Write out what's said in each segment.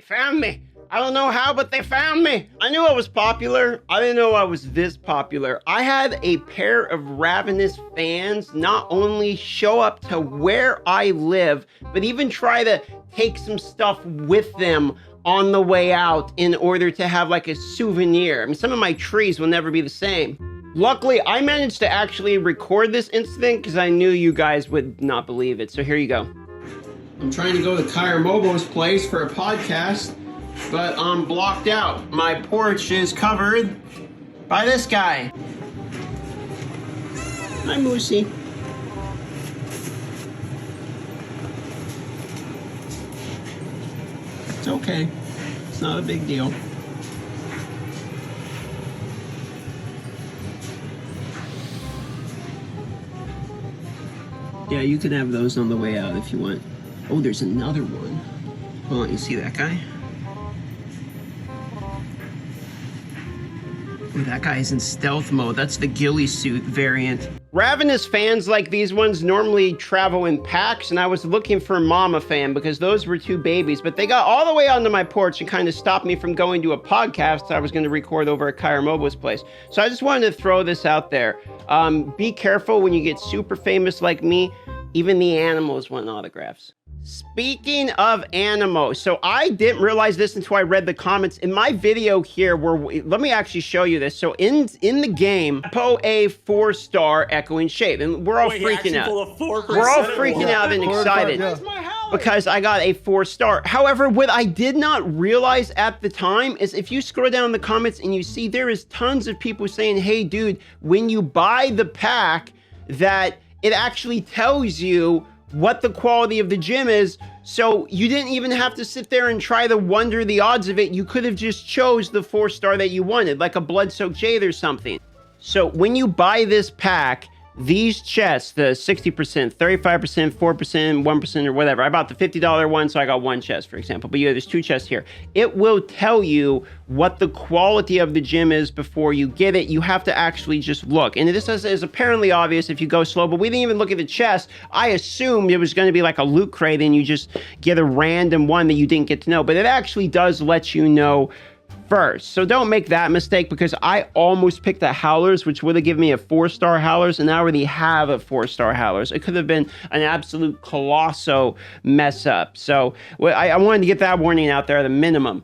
found me. I don't know how, but they found me. I knew I was popular. I didn't know I was this popular. I had a pair of ravenous fans not only show up to where I live, but even try to take some stuff with them on the way out in order to have like a souvenir. I mean, some of my trees will never be the same. Luckily, I managed to actually record this incident because I knew you guys would not believe it. So here you go. I'm trying to go to Kyra Mobo's place for a podcast, but I'm blocked out. My porch is covered by this guy. Hi, Moosey. It's okay. It's not a big deal. Yeah, you can have those on the way out if you want. Oh, there's another one. Hold on, you see that guy? Oh, that guy is in stealth mode. That's the ghillie suit variant. Ravenous fans like these ones normally travel in packs, and I was looking for Mama Fan because those were two babies, but they got all the way onto my porch and kind of stopped me from going to a podcast I was going to record over at Kyra Mobo's place. So I just wanted to throw this out there. Be careful when you get super famous like me. Even the animals want autographs. Speaking of animals, so I didn't realize this until I read the comments in my video here where, let me actually show you this. So in the game, I put a 4-star echoing shade, and we're all freaking out. We're all freaking out and excited because I got a 4-star. However, what I did not realize at the time is if you scroll down the comments and you see there is tons of people saying, hey dude, when you buy the pack, that it actually tells you what the quality of the gym is, so you didn't even have to sit there and try to wonder the odds of it. You could have just chose the 4-star that you wanted, like a blood-soaked jade or something. So when you buy this pack, these chests, the 60%, 35%, 4%, 1%, or whatever. I bought the $50 one, so I got one chest, for example. But yeah, there's 2 chests here. It will tell you what the quality of the gym is before you get it. You have to actually just look. And this is apparently obvious if you go slow, but we didn't even look at the chest. I assumed it was going to be like a loot crate and you just get a random one that you didn't get to know. But it actually does let you know first. So don't make that mistake, because I almost picked a Howlers, which would have given me a 4-star Howlers, and I already have a 4-star Howlers. It could have been an absolute colossal mess up. So I wanted to get that warning out there at a minimum.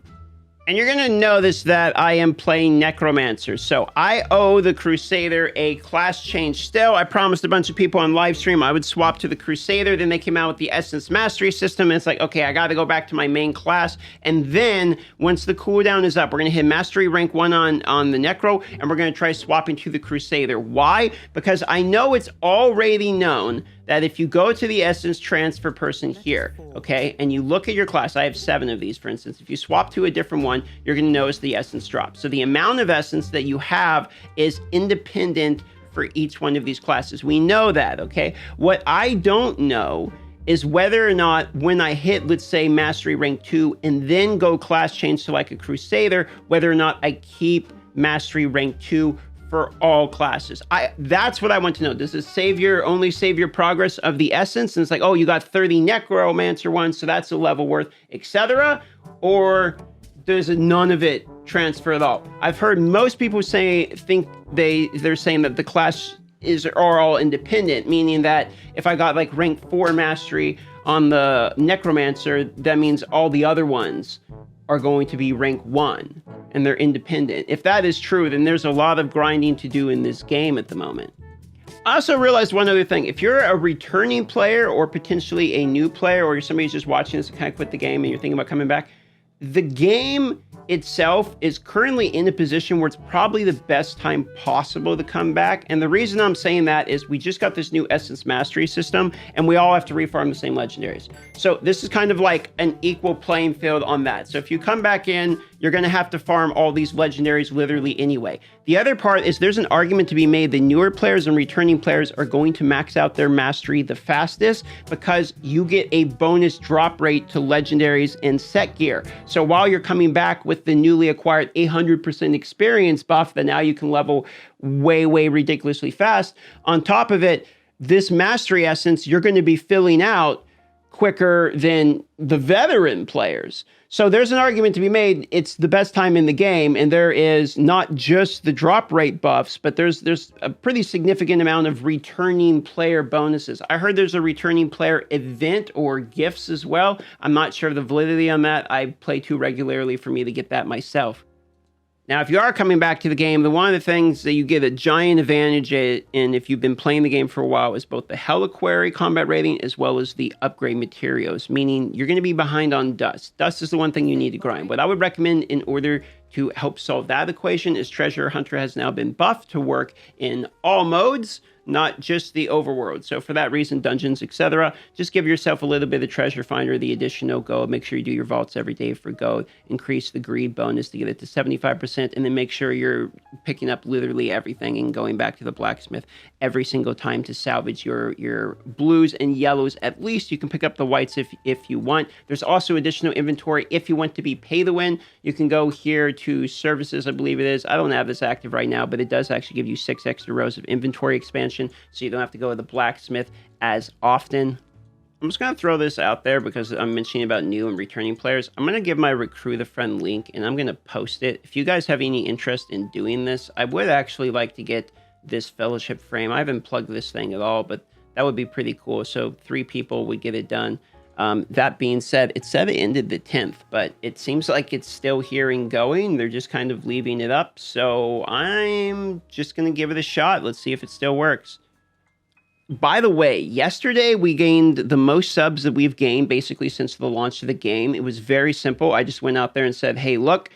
And you're going to notice that I am playing Necromancer. So I owe the Crusader a class change still. I promised a bunch of people on live stream I would swap to the Crusader. Then they came out with the Essence Mastery system. And it's like, okay, I got to go back to my main class. And then once the cooldown is up, we're going to hit Mastery rank 1 on the Necro. And we're going to try swapping to the Crusader. Why? Because I know it's already known that if you go to the Essence Transfer person here, okay, and you look at your class, I have 7 of these, for instance. If you swap to a different one, you're going to notice the Essence drop. So the amount of Essence that you have is independent for each one of these classes. We know that, okay? What I don't know is whether or not when I hit, let's say, Mastery rank 2 and then go class change to like a Crusader, whether or not I keep Mastery rank 2 for all classes. That's what I want to know. Does it only save your progress of the Essence? And it's like, oh, you got 30 Necromancer ones, so that's a level worth, etc. Or does none of it transfer at all? I've heard most people think they're saying that the class are all independent, meaning that if I got like rank 4 mastery on the Necromancer, that means all the other ones are going to be rank 1 and they're independent. If that is true, then there's a lot of grinding to do in this game at the moment. I also realized one other thing. If you're a returning player or potentially a new player, or somebody who's just watching this and kind of quit the game and you're thinking about coming back, the game itself is currently in a position where it's probably the best time possible to come back. And the reason I'm saying that is we just got this new Essence Mastery system and we all have to refarm the same legendaries. So this is kind of like an equal playing field on that. So if you come back in, you're going to have to farm all these legendaries literally anyway. The other part is there's an argument to be made that newer players and returning players are going to max out their mastery the fastest because you get a bonus drop rate to legendaries and set gear. So while you're coming back with the newly acquired 800% experience buff that now you can level way, way ridiculously fast, on top of it, this mastery essence you're going to be filling out quicker than the veteran players. So there's an argument to be made. It's the best time in the game, and there is not just the drop rate buffs, but there's a pretty significant amount of returning player bonuses. I heard there's a returning player event or gifts as well. I'm not sure of the validity on that. I play too regularly for me to get that myself. Now, if you are coming back to the game, one of the things that you get a giant advantage in if you've been playing the game for a while is both the Heliquary combat rating as well as the upgrade materials, meaning you're going to be behind on dust. Dust is the one thing you need to grind. What I would recommend in order to help solve that equation is Treasure Hunter has now been buffed to work in all modes, not just the overworld. So for that reason, dungeons, etc., just give yourself a little bit of Treasure Finder, the additional gold. Make sure you do your vaults every day for gold. Increase the greed bonus to get it to 75%, and then make sure you're picking up literally everything and going back to the blacksmith every single time to salvage your blues and yellows. At least you can pick up the whites if you want. There's also additional inventory if you want to be pay to win. You can go here to services, I believe it is. I don't have this active right now, but it does actually give you 6 extra rows of inventory expansion, so you don't have to go to the blacksmith as often. I'm just going to throw this out there because I'm mentioning about new and returning players. I'm going to give my Recruit a Friend link, and I'm going to post it. If you guys have any interest in doing this, I would actually like to get this fellowship frame. I haven't plugged this thing at all, but that would be pretty cool. So 3 people would get it done. That being said, it said it ended the 10th, but it seems like it's still here and going. They're just kind of leaving it up. So I'm just going to give it a shot. Let's see if it still works. By the way, yesterday we gained the most subs that we've gained basically since the launch of the game. It was very simple. I just went out there and said, hey, look,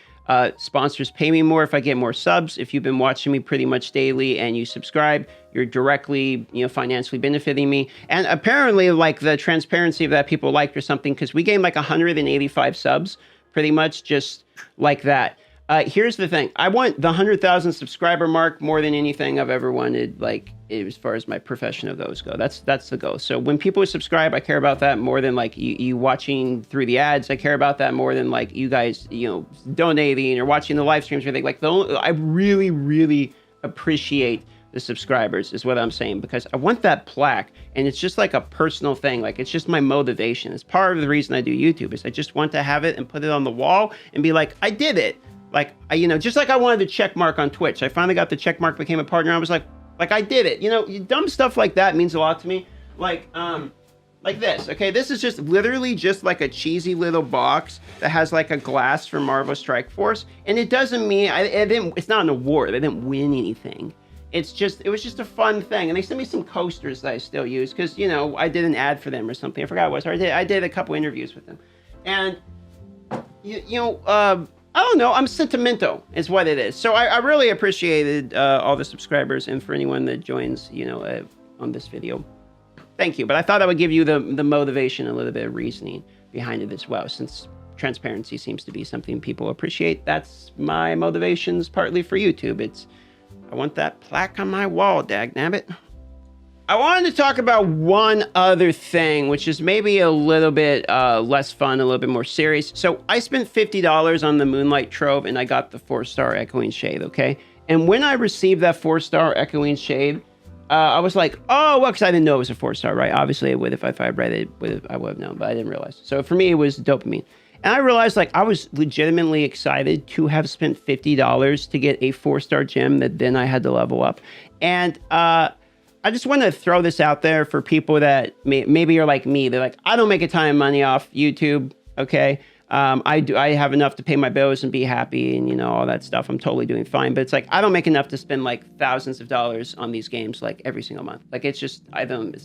sponsors pay me more if I get more subs. If you've been watching me pretty much daily and you subscribe, you're directly, financially benefiting me. And apparently, like, the transparency of that people liked or something, because we gained like 185 subs, pretty much just like that. Here's the thing. I want the 100,000 subscriber mark more than anything I've ever wanted, like, as far as my professional goals go. That's the goal. So when people subscribe, I care about that more than, like, you watching through the ads. I care about that more than, like, you guys, donating or watching the live streams or anything. Like, I really, really appreciate the subscribers is what I'm saying, because I want that plaque, and it's just like a personal thing. Like, it's just my motivation. It's part of the reason I do YouTube is I just want to have it and put it on the wall and be like, I did it. Like, just like I wanted the check mark on Twitch. I finally got the check mark, became a partner. I was like I did it. Dumb stuff like that means a lot to me. Like this. Okay, this is just literally just like a cheesy little box that has like a glass from Marvel Strike Force, and it doesn't mean it's not an award. I didn't win anything. It was just a fun thing, and they sent me some coasters that I still use because I did an ad for them or something. I forgot what it was. I did a couple interviews with them, and I don't know. I'm sentimental is what it is. So I really appreciated all the subscribers, and for anyone that joins, on this video, thank you. But I thought I would give you the motivation, a little bit of reasoning behind it as well, since transparency seems to be something people appreciate. That's my motivations partly for YouTube. I want that plaque on my wall, dagnabbit. I wanted to talk about one other thing, which is maybe a little bit less fun, a little bit more serious. So I spent $50 on the Moonlight Trove, and I got the 4-star Echoing Shade, okay? And when I received that 4-star Echoing Shade, I was like, oh, well, because I didn't know it was a 4-star, right? Obviously, it would if I read it, I would have known, but I didn't realize. So for me, it was dopamine. And I realized, like, I was legitimately excited to have spent $50 to get a 4-star gem that then I had to level up. And I just want to throw this out there for people that maybe are like me. They're like, I don't make a ton of money off YouTube, okay? I have enough to pay my bills and be happy and, all that stuff. I'm totally doing fine. But it's like, I don't make enough to spend like thousands of dollars on these games like every single month. Like, it's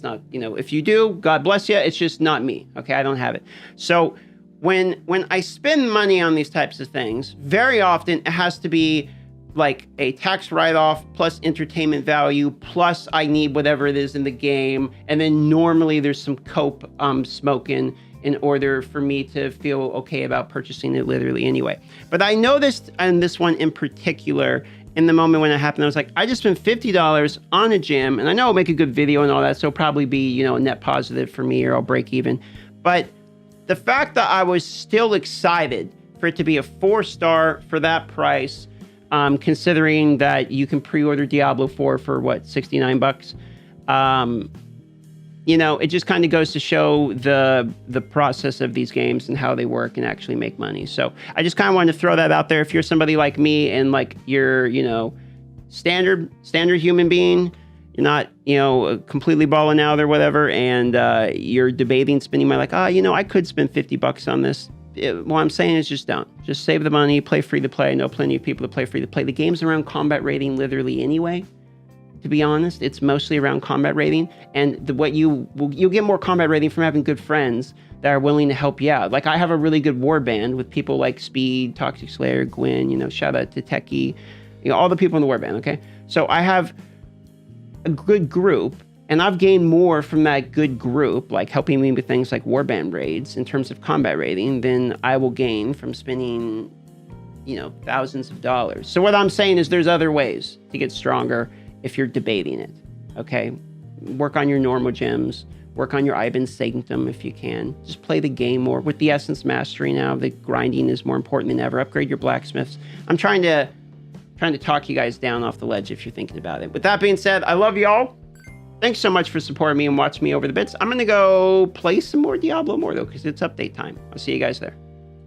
not, if you do, God bless you. It's just not me, okay? I don't have it. So when I spend money on these types of things, very often it has to be like a tax write-off plus entertainment value plus I need whatever it is in the game, and then normally there's some cope smoking in order for me to feel okay about purchasing it literally anyway. But I noticed on this one in particular, in the moment when it happened, I was like, I just spent $50 on a gym, and I know I'll make a good video and all that, so it'll probably be a net positive for me, or I'll break even. But the fact that I was still excited for it to be a 4-star for that price, considering that you can pre-order Diablo 4 for what, $69? you know, it just kind of goes to show the process of these games and how they work and actually make money. So I just kind of wanted to throw that out there. If you're somebody like me and like you're, you know, standard human being, you're not, you know, completely balling out or whatever, and you're debating spending money like, oh, you know, I could spend $50 on this. What I'm saying is just don't. Just save the money, play free to play. I know plenty of people that play free to play. The game's around combat rating literally anyway. To be honest, it's mostly around combat rating, and you'll get more combat rating from having good friends that are willing to help you out. Like I have a really good war band with people like Speed, Toxic Slayer, Gwen, you know, shout out to Techie, you know, all the people in the war band, okay? So I have a good group, and I've gained more from that good group, like helping me with things like warband raids in terms of combat rating than I will gain from spending, you know, thousands of dollars. So what I'm saying is there's other ways to get stronger if you're debating it, okay? Work on your normal gems, work on your Ivan Sanctum if you can. Just play the game more. With the Essence Mastery now, the grinding is more important than ever. Upgrade your blacksmiths. I'm trying to talk you guys down off the ledge if you're thinking about it. With that being said, I love y'all. Thanks so much for supporting me and watching me over the bits. I'm gonna go play some more Diablo more though, because it's update time. I'll see you guys there.